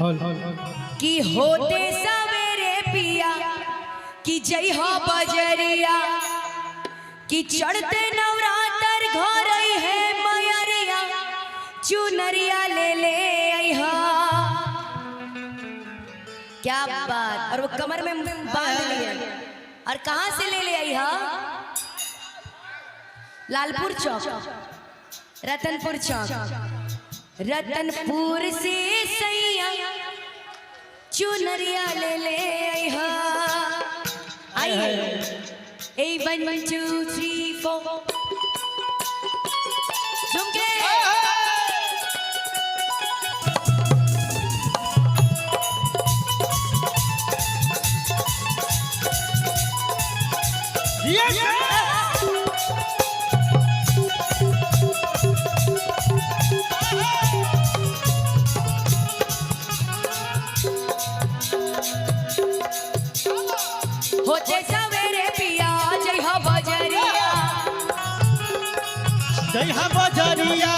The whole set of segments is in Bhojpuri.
कि होते सवेरे पिया कि जय हो बजरिया कि चढ़ते नवरात्र घर है मयरिया चुनरिया ले ले आइहा। क्या बात। और वो कमर में बांध लिया। और कहां से ले आइहा? लालपुर चौक, रतनपुर चौक, रतनपुर से सैया चुनरिया ले ले आइहा। आइए 1 2 3 4 झुमके। होते सवेरे पिया जय हो बजरिया, जय हो बजरिया।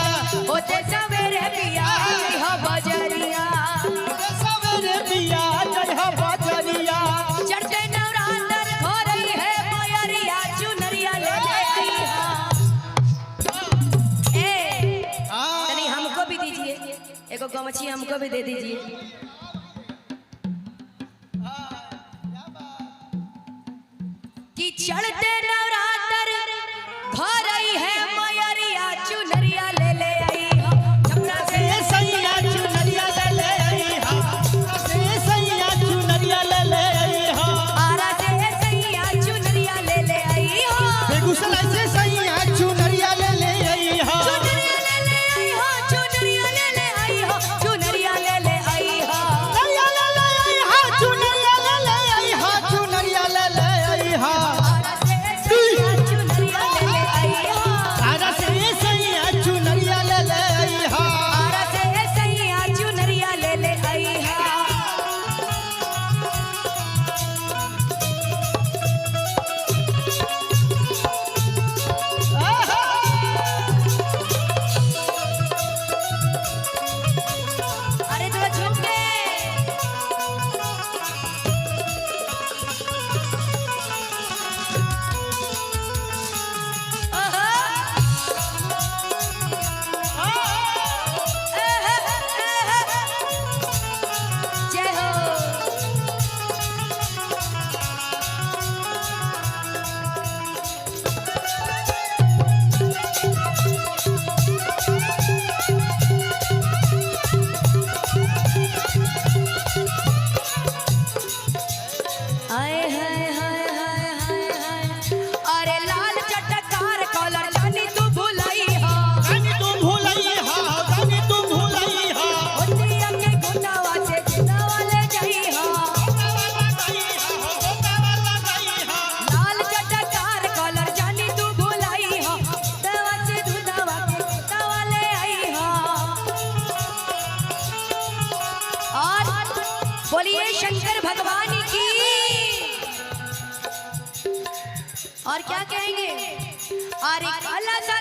होते सवेरे पिया जय हो बजरिया, सवेरे पिया जय हो बजरिया। चढ़ते नवरात्र हो रही है मयरिया चुनरिया ले ले आइहा। तनी हमको भी दीजिए, एको गमछी हमको भी दे दीजिए। कि चढ़ते नवरात्र घर आई है मयरिया चुनरिया ले ले आइहा। छपरा से सैया चुनरिया ले ले आइहा, सैया चुनरिया ले ले आइहा। आरा से सैया चुनरिया ले ले आइहा। बेगूसराय से सैया चुनरिया ले ले आइहा। चुनरिया ले ले आइहा, चुनरिया ले ले आइहा, चुनरिया ले ले आइहा। चुनरिया ले ले आइहा, चुनरिया ले ले आइहा, चुनरिया ले ले आइहा। आरा से सैया चुनरिया ले ले आइहा। आरा से सैया चुनरिया ले ले आइहा। आरा से सैया चुनरिया ले ले आइहा। अरे थोड़ा झुमके। जय हो। आए हाय हाय हाय हाय हाय। अरे लाल चटकार कॉलर जानी तू भुलाई हो। जानी तू भुलई हा, जानी तू भुलई हा। होती अपने गुंडावा से गुंडावा ले जाई हो। लाल चटकार कॉलर जानी तू भुलाई हो। दवा से धुंधावा के गुंडावा ले आई हो। और बोलिए शंकर भगवान की। और क्या कहेंगे? अरे काला सा